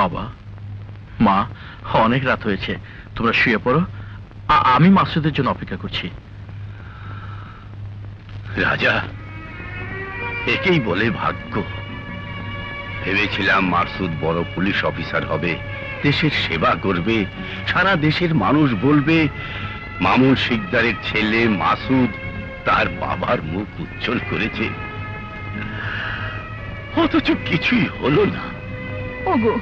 বাবা মা, অনেক রাত হয়েছে, তোমরা শুয়ে পড়ো, আমি মাসুদের জন্য অপেক্ষা করছি। রাজা, একেই বলে ভাগ্য। ভেবেছিলাম মাসুদ বড় পুলিশ অফিসার হবে, দেশের সেবা করবে, সারা দেশের মানুষ বলবে মামুন শিকদারের ছেলে মাসুদ তার বাবার মুখ উজ্জ্বল করেছে, অথচ কিছুই হলো না। ওগো,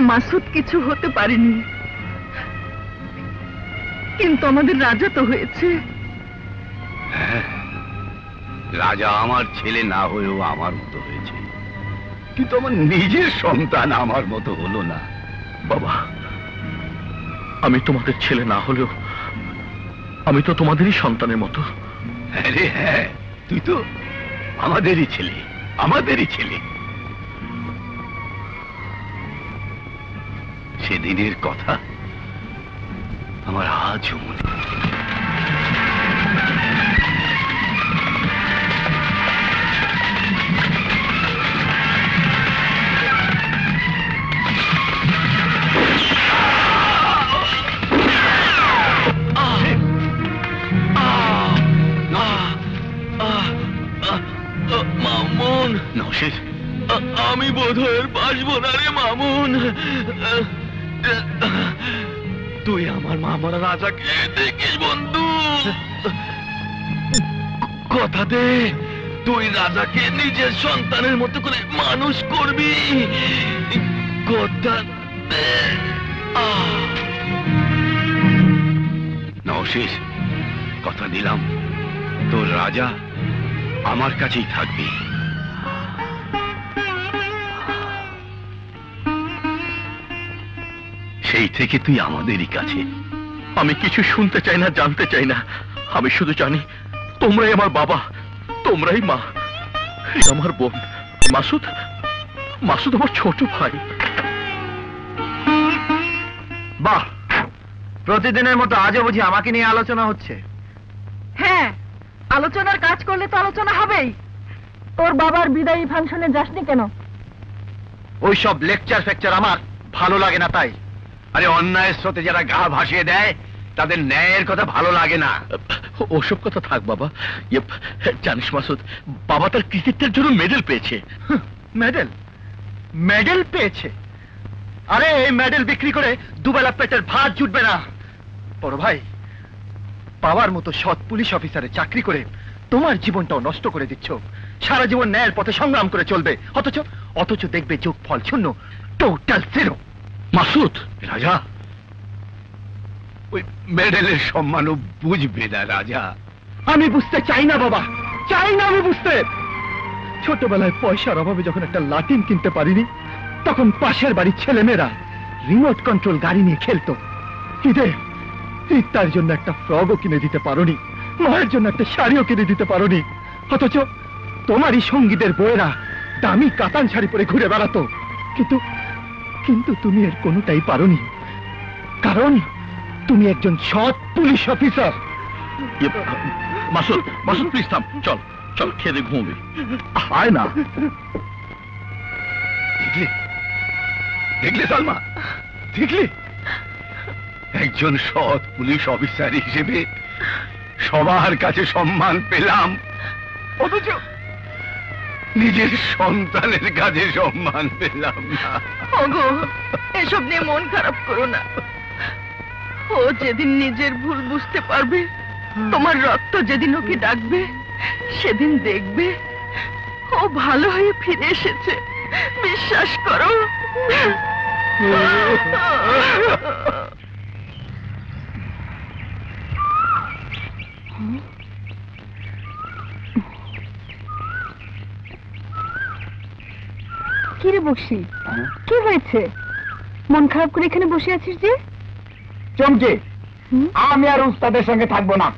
মাসুদ কিছু হতে পারেনি, কিন্তু আমাদের রাজা তো হয়েছে। হ্যাঁ, রাজা আমার ছেলে না হয়েও আমার মতো হয়েছে, কিন্তু আমার নিজের সন্তান আমার মতো হলো না। বাবা, আমি তোমাদের ছেলে না হলেও আমি তো তোমাদেরই সন্তানের মতো। আরে হ্যাঁ, তুই তো আমাদেরই ছেলে, আমাদেরই ছেলে। সেদিনের কথা আমার আজও মনে। মামুন, নওশীর, আমি বোধহয় বাঁচবো না রে মামুন। তুই আমার মামারা রাজাকে দেখিস বন্ধু, কথা দে তুই রাজাকে নিজের সন্তানের মতো করে মানুষ করবি, কথা দে। নওশীর, কথা দিলাম তোর রাজা আমার কাছেই থাকবি। সেই থেকে তুই আমাদেরই কাছে। আমি কিছু শুনতে চাই না, জানতে চাই না, আমি শুধু জানি তোমরাই আমার বাবা, তোমরাই মা, আমার বোন। মাসুদ, মাসুদ আমার ছোট ভাই। বাহ, প্রতিদিনের মতো আজও বুঝি আমাকে নিয়ে আলোচনা হচ্ছে। হ্যাঁ, আলোচনার কাজ করলে তো আলোচনা হবেই। তোর বাবার বিদায়ী ফাংশনে যাসনি কেন? ওই সব লেকচার ফেকচার আমার ভালো লাগে না তাই। আরে অন্যায়ের স্রোতে যারা গা ভাসিয়ে দেয় তাদের ন্যায়ের কথা ভালো লাগে না। ওসব কথা থাক বাবা। জানিস মাসুদ, বাবা তার কৃতিত্বের জন্য মেডেল পেয়েছে। মেডেল? মেডেল পেয়েছে? আরে এই মেডেল বিক্রি করে দুবেলা পেটের ভাত জুটবে না। বড় ভাই, পাওয়ার মতো সৎ পুলিশ অফিসারের চাকরি করে তোমার জীবনটাও নষ্ট করে দিচ্ছ। সারা জীবন ন্যায়ের পথে সংগ্রাম করে চলবে, অথচ দেখবে যোগ ফল শূন্য, টোটাল জিরো। মাসুদ, রাজা, ওই মেডেলের সম্মানও বুঝবে না রাজা। আমি বুঝতে চাই না বাবা, চাই না আমি বুঝতে। ছোটবেলায় পয়সার অভাবে যখন একটা লাটিম কিনতে পারিনি, তখন পাশের বাড়ির ছেলেমেয়েরা রিমোট কন্ট্রোল গাড়ি নিয়ে খেলতো। ঈদ তার জন্য একটা ফ্রগও কিনে দিতে পারোনি, মায়ের জন্য একটা শাড়িও কিনে দিতে পারোনি, অথচ তোমারই সঙ্গীদের বউয়েরা দামি কাতান শাড়ি পরে ঘুরে বেড়াতো। কিন্তু তুমি এর কোনোটাই পারোনি, কারণ তুমি একজন সৎ police officer. Masud, Masud please থাম, চল চল, খেয়ে দে, ঘুমবি। আয় না। দেখলে সালমা, দেখলে একজন সৎ পুলিশ অফিসার হিসেবে সবার কাছে সম্মান পেলাম, অথচ নিজের সন্তানের কাছে সম্মান পেলাম না। ওগো, এসব নিয়ে মন খারাপ করো না। ও যেদিন নিজের ভুল বুঝতে পারবে, তোমার রক্ত যেদিন ওকে ডাকবে, সেদিন দেখবে ও ভালো হয়ে ফিরে এসেছে। বিশ্বাস করো। কি রে বক্সি, কি হয়েছে? মন খারাপ করে এখানে বসে আছিস যে? চমকে, আমি আর উস্তাদের সঙ্গে থাকবো না।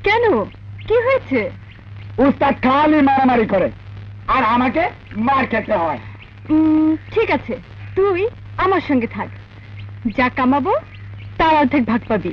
কেন, কি হয়েছে? উস্তাদ খালি মারামারি করে আর আমাকে মার খেতে হয়। ঠিক আছে, তুই আমার সঙ্গে থাক, যা কামাবো তার অর্ধেক ভাগ পাবি।